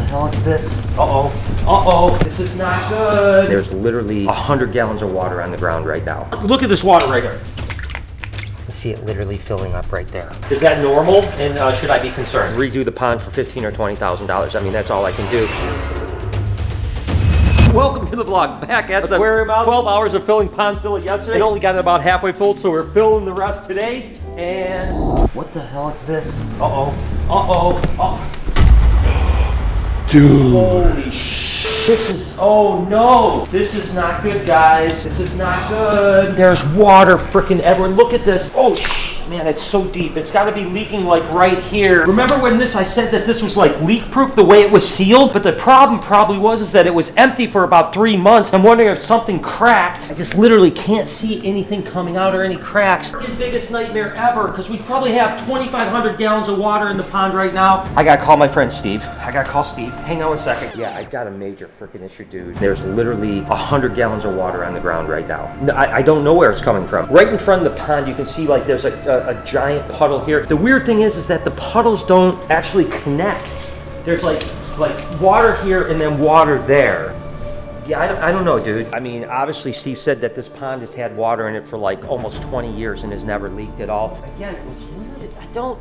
hell is this? Uh-oh. Uh-oh. This is not good. There's literally 100 gallons of water on the ground right now. Look at this water right here. I see it literally filling up right there. Is that normal? And should I be concerned? Redo the pond for $15,000 or $20,000. I mean, that's all I can do. Welcome to the vlog. Back at the aquarium. 12 hours of filling Pondzilla yesterday. And only got it about halfway full, so we're filling the rest today. And what the hell is this? Uh-oh. Uh-oh. Oh. Dude. Holy shit. This is, oh no. This is not good, guys. This is not good. There's water freaking everywhere. Look at this. Oh, man, it's so deep. It's got to be leaking like right here. Remember when I said that this was like leak proof the way it was sealed? But the problem probably is that it was empty for about 3 months. I'm wondering if something cracked. I just literally can't see anything coming out or any cracks. Freaking biggest nightmare ever, because we probably have 2,500 gallons of water in the pond right now. I gotta call my friend Steve. I gotta call Steve. Hang on 1 second. Yeah, I got a major freaking issue, dude. There's literally 100 gallons of water on the ground right now. I don't know where it's coming from. Right in front of the pond, you can see like there's a giant puddle here. The weird thing is that the puddles don't actually connect. There's like water here and then water there. Yeah, I don't know, dude. I mean, obviously Steve said that this pond has had water in it for like almost 20 years and has never leaked at all. Again, what's weird, I don't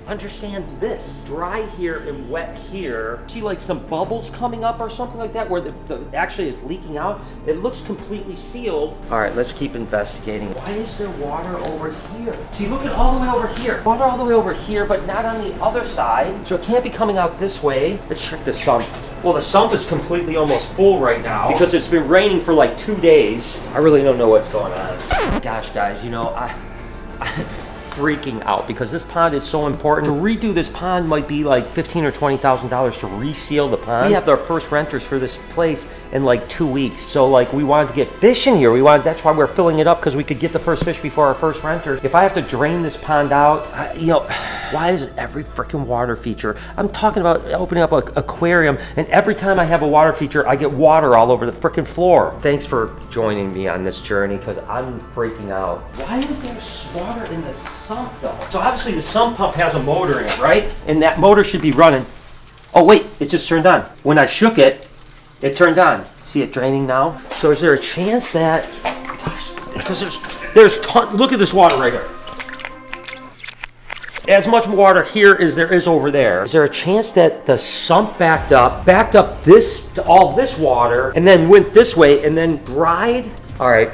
understand this. Dry here and wet here. See like some bubbles coming up or something like that where the actually is leaking out. It looks completely sealed. All right, let's keep investigating. Why is there water over here? See, look at all the way over here. Water all the way over here, but not on the other side. So it can't be coming out this way. Let's check the sump. Well, the sump is completely almost full right now because it's been raining for like 2 days. I really don't know what's going on. Gosh, guys, you know, I'm freaking out because this pond is so important. To redo this pond might be like $15,000 or $20,000 to reseal the pond. We have our first renters for this place in like 2 weeks. So like we wanted to get fish in here. That's why we're filling it up, because we could get the first fish before our first renters. If I have to drain this pond out, you know, why is it every freaking water feature? I'm talking about opening up an aquarium, and every time I have a water feature, I get water all over the freaking floor. Thanks for joining me on this journey, because I'm freaking out. Why is there water in the sump though? So obviously the sump pump has a motor in it, right? And that motor should be running. Oh wait, it just turned on. When I shook it, it turned on. See it draining now? So is there a chance that, gosh, because there's look at this water right here. As much water here as there is over there. Is there a chance that the sump backed up this to all this water and then went this way and then dried? All right.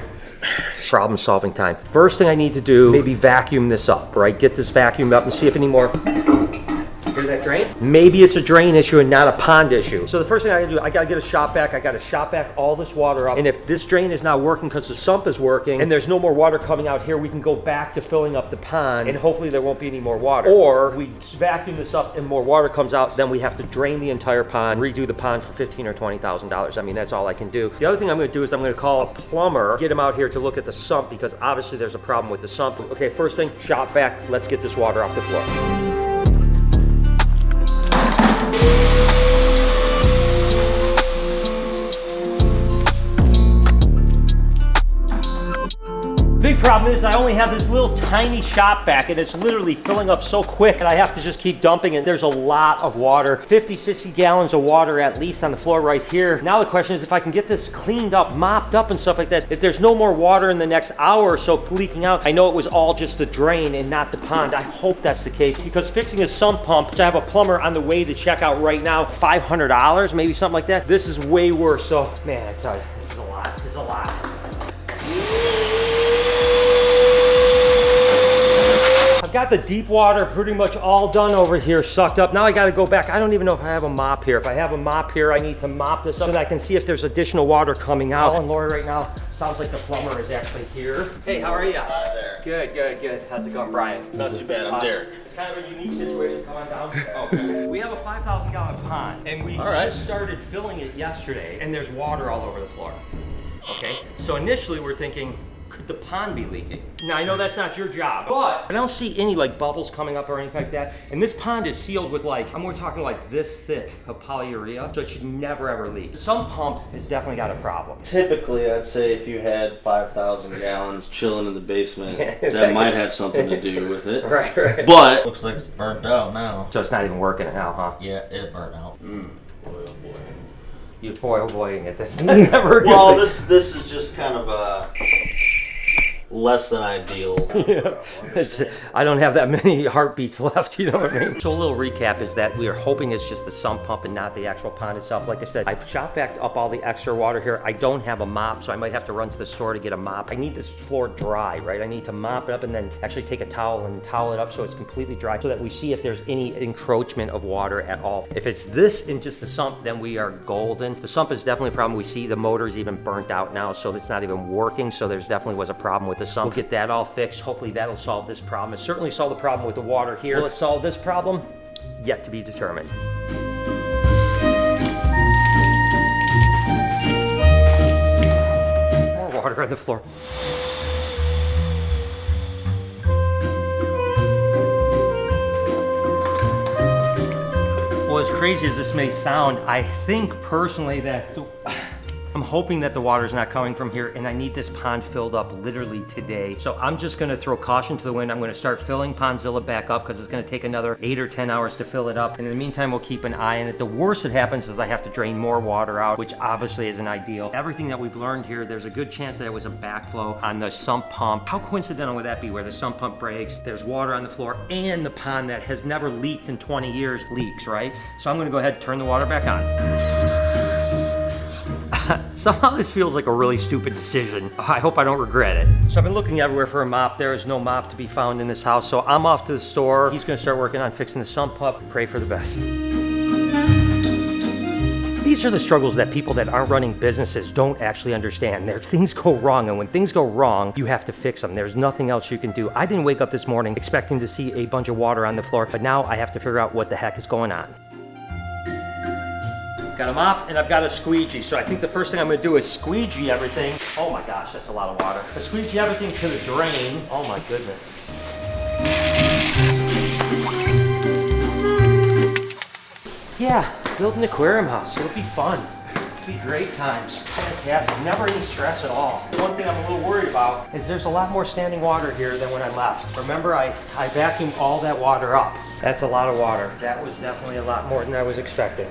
Problem solving time. First thing I need to do, maybe vacuum this up, right? Get this vacuumed up and see if any more. Hear that drain? Maybe it's a drain issue and not a pond issue. So the first thing I gotta do, I gotta get a shop vac. I gotta shop vac all this water up. And if this drain is not working because the sump is working and there's no more water coming out here, we can go back to filling up the pond and hopefully there won't be any more water. Or we vacuum this up and more water comes out, then we have to drain the entire pond, redo the pond for $15,000 or $20,000. I mean, that's all I can do. The other thing I'm gonna do is I'm gonna call a plumber, get him out here to look at the sump, because obviously there's a problem with the sump. Okay, first thing, shop vac, let's get this water off the floor. Big problem is I only have this little tiny shop vac and it's literally filling up so quick and I have to just keep dumping it. There's a lot of water, 50, 60 gallons of water at least on the floor right here. Now the question is if I can get this cleaned up, mopped up and stuff like that. If there's no more water in the next hour or so leaking out, I know it was all just the drain and not the pond. I hope that's the case, because fixing a sump pump, which I have a plumber on the way to check out right now, $500, maybe something like that. This is way worse. So man, I tell you, this is a lot. This is a lot. I've got the deep water pretty much all done over here, sucked up. Now I gotta go back. I don't even know if I have a mop here. If I have a mop here, I need to mop this up so that I can see if there's additional water coming out. Calling Lori right now. Sounds like the plumber is actually here. Hey, how are you? Hi there. Good, good, good. How's it going, Brian? Not too bad, I'm Derek. It's kind of a unique situation. Come on down. Okay. We have a 5,000 gallon pond and we just started filling it yesterday and there's water all over the floor. Okay, so initially we're thinking, Could the pond be leaking? Now, I know that's not your job, but I don't see any like bubbles coming up or anything like that. And this pond is sealed with like, we're talking like this thick of polyurea, so it should never ever leak. Some pump has definitely got a problem. Typically, I'd say if you had 5,000 gallons chilling in the basement, Exactly. that might have something to do with it. Right, right. But looks like it's burnt out now. So it's not even working now, huh? Yeah, it burnt out. Boy, you're boying it. That's never good. Well, this is just kind of a less than ideal. Yeah. I don't have that many heartbeats left, you know what I mean? So a little recap is that we are hoping it's just the sump pump and not the actual pond itself. Like I said, I've shot back up all the extra water here. I don't have a mop, so I might have to run to the store to get a mop. I need this floor dry, right? I need to mop it up and then actually take a towel and towel it up so it's completely dry so that we see if there's any encroachment of water at all. If it's this in just the sump, then we are golden. The sump is definitely a problem. We see the motor is even burnt out now, so it's not even working. So there's definitely was a problem with the sump. We'll get that all fixed. Hopefully that'll solve this problem. It certainly solved the problem with the water here. Will it solve this problem? Yet to be determined. More water on the floor. Well, as crazy as this may sound, I think personally that I'm hoping that the water's not coming from here, and I need this pond filled up literally today. So I'm just gonna throw caution to the wind. I'm gonna start filling Pondzilla back up because it's gonna take another 8 or 10 hours to fill it up. And in the meantime, we'll keep an eye on it. The worst that happens is I have to drain more water out, which obviously isn't ideal. Everything that we've learned here, there's a good chance that it was a backflow on the sump pump. How coincidental would that be where the sump pump breaks, there's water on the floor, and the pond that has never leaked in 20 years leaks, right? So I'm gonna go ahead and turn the water back on. Somehow this feels like a really stupid decision. I hope I don't regret it. So I've been looking everywhere for a mop. There is no mop to be found in this house. So I'm off to the store. He's gonna start working on fixing the sump pump. Pray for the best. These are the struggles that people that aren't running businesses don't actually understand. Things go wrong, and when things go wrong, you have to fix them. There's nothing else you can do. I didn't wake up this morning expecting to see a bunch of water on the floor, but now I have to figure out what the heck is going on. Got a mop and I've got a squeegee. So I think the first thing I'm gonna do is squeegee everything. Oh my gosh, that's a lot of water. I squeegee everything to the drain. Oh my goodness. Yeah, build an aquarium house. It'll be fun. It'll be great times. Fantastic. Never any stress at all. One thing I'm a little worried about is there's a lot more standing water here than when I left. Remember, I vacuumed all that water up. That's a lot of water. That was definitely a lot more than I was expecting.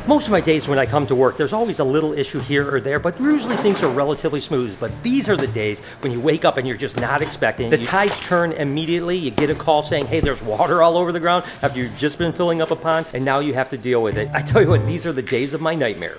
Most of my days when I come to work, there's always a little issue here or there, but usually things are relatively smooth. But these are the days when you wake up and you're just not expecting. The tides turn immediately. You get a call saying, hey, there's water all over the ground after you've just been filling up a pond, and now you have to deal with it. I tell you what, these are the days of my nightmare.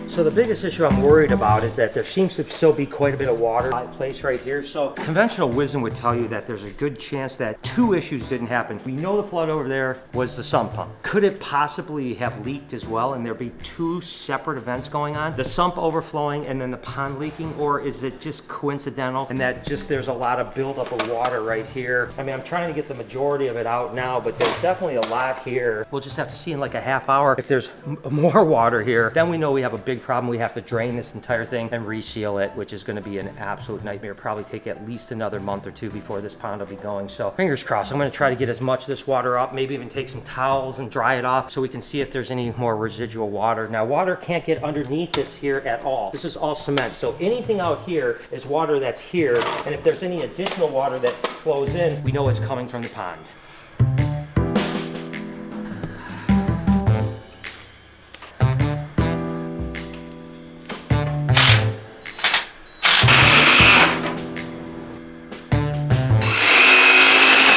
So the biggest issue I'm worried about is that there seems to still be quite a bit of water in place right here. So conventional wisdom would tell you that there's a good chance that two issues didn't happen. We know the flood over there was the sump pump. Could it possibly have leaked as well and there be two separate events going on? The sump overflowing and then the pond leaking, or is it just coincidental and that just there's a lot of buildup of water right here? I mean, I'm trying to get the majority of it out now, but there's definitely a lot here. We'll just have to see in like a half hour if there's more water here. Then we know we have a big problem. We have to drain this entire thing and reseal it, which is going to be an absolute nightmare. Probably take at least another month or two before this pond will be going. So fingers crossed. I'm going to try to get as much of this water up, maybe even take some towels and dry it off so we can see if there's any more residual water. Now, water can't get underneath this here at all. This is all cement. So anything out here is water that's here. And if there's any additional water that flows in, we know it's coming from the pond.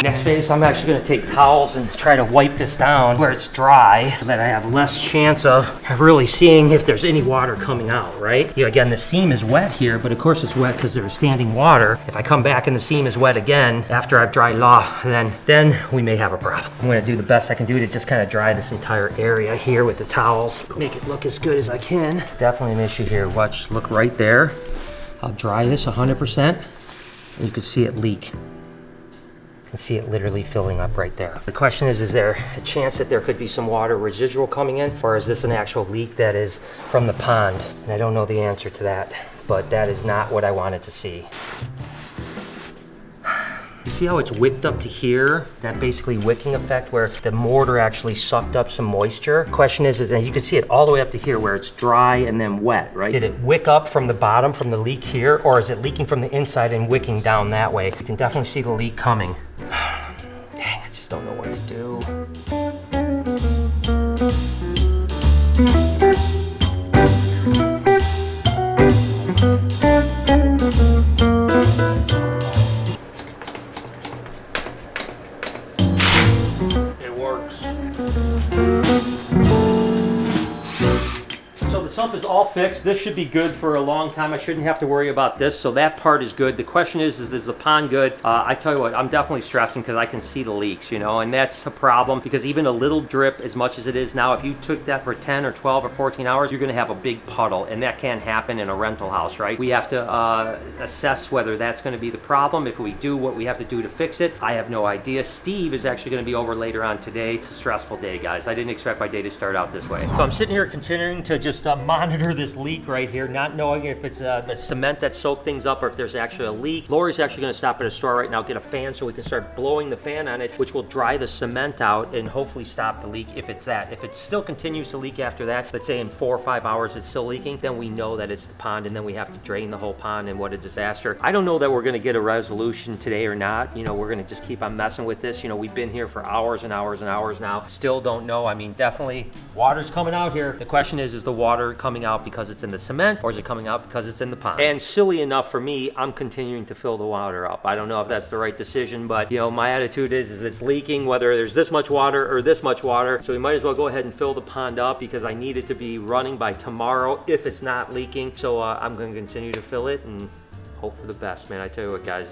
Next phase, I'm actually going to take towels and try to wipe this down where it's dry so that I have less chance of really seeing if there's any water coming out, right? Yeah, again, the seam is wet here, but of course it's wet because there's standing water. If I come back and the seam is wet again after I've dried it off, then we may have a problem. I'm going to do the best I can do to just kind of dry this entire area here with the towels. Make it look as good as I can. Definitely an issue here. Watch, look right there. I'll dry this 100%, and you can see it leak. You can see it literally filling up right there. The question is there a chance that there could be some water residual coming in, or is this an actual leak that is from the pond? And I don't know the answer to that. but that is not what I wanted to see. You see how it's wicked up to here? That basically wicking effect where the mortar actually sucked up some moisture. Question is and you can see it all the way up to here where it's dry and then wet, right? Did it wick up from the bottom from the leak here, or is it leaking from the inside and wicking down that way? You can definitely see the leak coming. Dang, I just don't know what to do. Sump is all fixed. This should be good for a long time. I shouldn't have to worry about this, so that part is good. The question is the pond good? I tell you what, I'm definitely stressing because I can see the leaks, you know, and that's a problem because even a little drip, as much as it is now, if you took that for 10 or 12 or 14 hours, you're gonna have a big puddle, and that can't happen in a rental house, right? We have to assess whether that's gonna be the problem. If we do what we have to do to fix it, I have no idea. Steve is actually gonna be over later on today. It's a stressful day, guys. I didn't expect my day to start out this way. So I'm sitting here continuing to just monitor this leak right here, not knowing if it's the cement that soaked things up or if there's actually a leak. Lori's actually going to stop at a store right now, get a fan so we can start blowing the fan on it, which will dry the cement out and hopefully stop the leak if it's that. If it still continues to leak after that, let's say in 4 or 5 hours it's still leaking, then we know that it's the pond and then we have to drain the whole pond, and what a disaster. I don't know that we're going to get a resolution today or not. You know, we're going to just keep on messing with this. You know, we've been here for hours and hours and hours now. Still don't know. I mean, definitely water's coming out here. The question is the water coming out because it's in the cement, or is it coming out because it's in the pond? And silly enough for me, I'm continuing to fill the water up. I don't know if that's the right decision, but you know, my attitude is it's leaking, whether there's this much water or this much water, so we might as well go ahead and fill the pond up because I need it to be running by tomorrow if it's not leaking. So I'm going to continue to fill it and hope for the best, man. I tell you what, guys,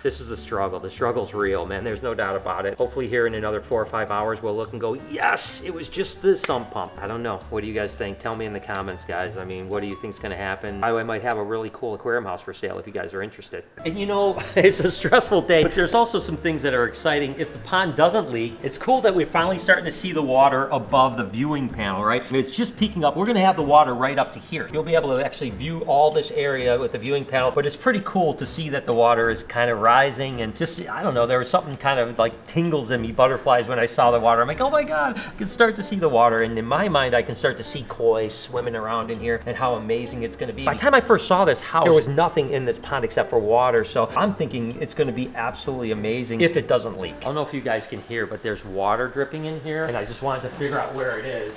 this is a struggle. The struggle's real, man. There's no doubt about it. Hopefully here in another 4 or 5 hours, we'll look and go, yes, it was just the sump pump. I don't know. What do you guys think? Tell me in the comments, guys. I mean, what do you think's gonna happen? I might have a really cool aquarium house for sale if you guys are interested. And you know, it's a stressful day, but there's also some things that are exciting. If the pond doesn't leak, it's cool that we're finally starting to see the water above the viewing panel, right? I mean, it's just peeking up. We're gonna have the water right up to here. You'll be able to actually view all this area with the viewing panel, but it's pretty cool to see that the water is kind of rising and just, I don't know, there was something kind of like tingles in me, butterflies when I saw the water. I'm like, oh my God, I can start to see the water. And in my mind, I can start to see koi swimming around in here and how amazing it's gonna be. By the time I first saw this house, there was nothing in this pond except for water. So I'm thinking it's gonna be absolutely amazing if it doesn't leak. I don't know if you guys can hear, but there's water dripping in here. And I just wanted to figure out where it is.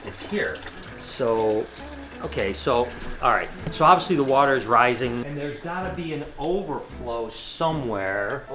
It's here. So, okay, so, all right. So obviously the water is rising and there's gotta be an overflow somewhere.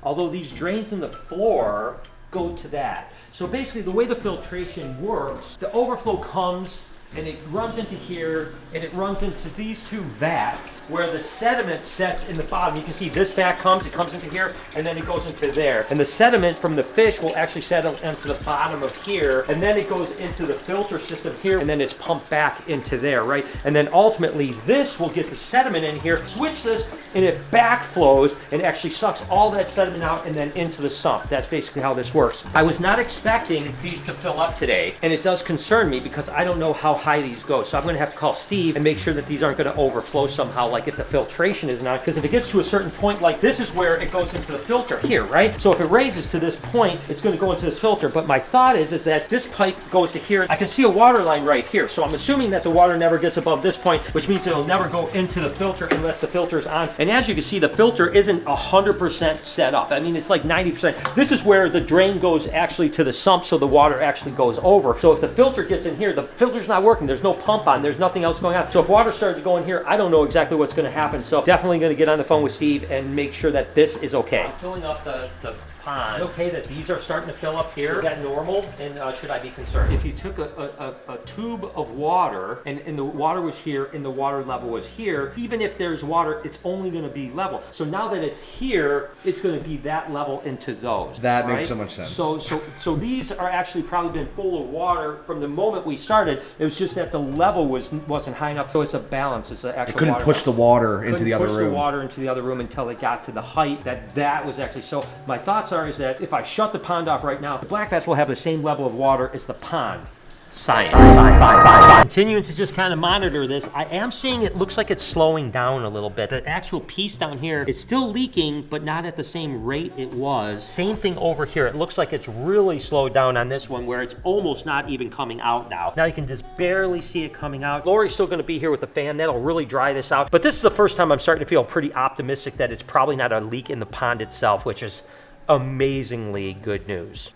Although these drains in the floor go to that. So basically the way the filtration works, the overflow comes and it runs into here, and it runs into these 2 vats where the sediment sets in the bottom. You can see this vat it comes into here, and then it goes into there. And the sediment from the fish will actually settle into the bottom of here, and then it goes into the filter system here, and then it's pumped back into there, right? And then ultimately this will get the sediment in here, switch this, and it backflows and actually sucks all that sediment out and then into the sump. That's basically how this works. I was not expecting these to fill up today, and it does concern me because I don't know how high these go. So I'm gonna have to call Steve and make sure that these aren't gonna overflow somehow, like if the filtration is not, because if it gets to a certain point, like this is where it goes into the filter here, right? So if it raises to this point, it's gonna go into this filter. But my thought is that this pipe goes to here. I can see a water line right here. So I'm assuming that the water never gets above this point, which means it'll never go into the filter unless the filter is on. And as you can see, the filter isn't 100% set up. I mean, it's like 90%. This is where the drain goes actually to the sump, so the water actually goes over. So if the filter gets in here, the filter's not working. There's no pump on. There's nothing else going on. So if water started to go in here, I don't know exactly what's going to happen. So definitely going to get on the phone with Steve and make sure that this is okay. I'm filling up the pond. Okay that these are starting to fill up here. Is that normal? And should I be concerned? If you took a tube of water and the water was here and the water level was here, even if there's water, it's only going to be level. So now that it's here, it's going to be that level into those. That makes so much sense. So these are actually probably been full of water from the moment we started. It was just that the level wasn't high enough. So it's a balance. It's an actual. It couldn't push the water into the other room. Push the water into the other room until it got to the height that was actually. So my thoughts is that if I shut the pond off right now, the black vats will have the same level of water as the pond. Science. Continuing to just kind of monitor this, I am seeing it looks like it's slowing down a little bit. The actual piece down here, it's still leaking, but not at the same rate it was. Same thing over here. It looks like it's really slowed down on this one where it's almost not even coming out now. Now you can just barely see it coming out. Lori's still gonna be here with the fan. That'll really dry this out. But this is the first time I'm starting to feel pretty optimistic that it's probably not a leak in the pond itself, which is amazingly good news.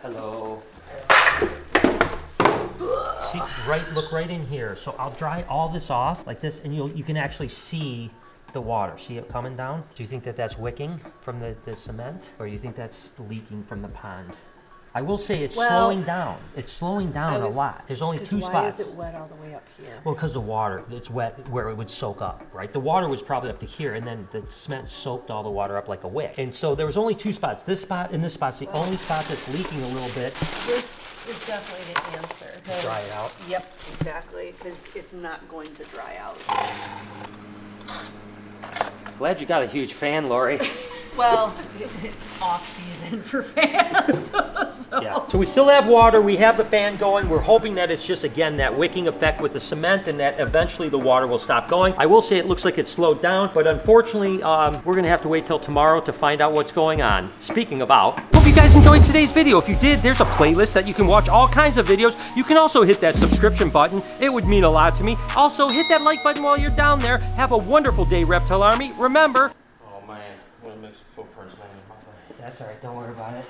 Hello. See, look right in here. So I'll dry all this off like this, and you can actually see the water. See it coming down? Do you think that that's wicking from the cement, or do you think that's leaking from the pond? I will say it's slowing down. It's slowing down a lot. There's only 2 spots. Why is it wet all the way up here? Well, because the water, it's wet where it would soak up, right? The water was probably up to here, and then the cement soaked all the water up like a wick. And so there was only 2 spots. This spot and this spot's the only spot that's leaking a little bit. This is definitely the answer. Dry it out. Yep, exactly, because it's not going to dry out. Glad you got a huge fan, Lori. Well, it's off season for fans. Yeah. So we still have water, we have the fan going. We're hoping that it's just, again, that wicking effect with the cement and that eventually the water will stop going. I will say it looks like it's slowed down, but unfortunately, we're gonna have to wait till tomorrow to find out what's going on. Speaking about, hope you guys enjoyed today's video. If you did, there's a playlist that you can watch all kinds of videos. You can also hit that subscription button. It would mean a lot to me. Also, hit that like button while you're down there. Have a wonderful day, Reptile Army. Remember, Oh man, I'm gonna make some footprints, man. that's all right, don't worry about it.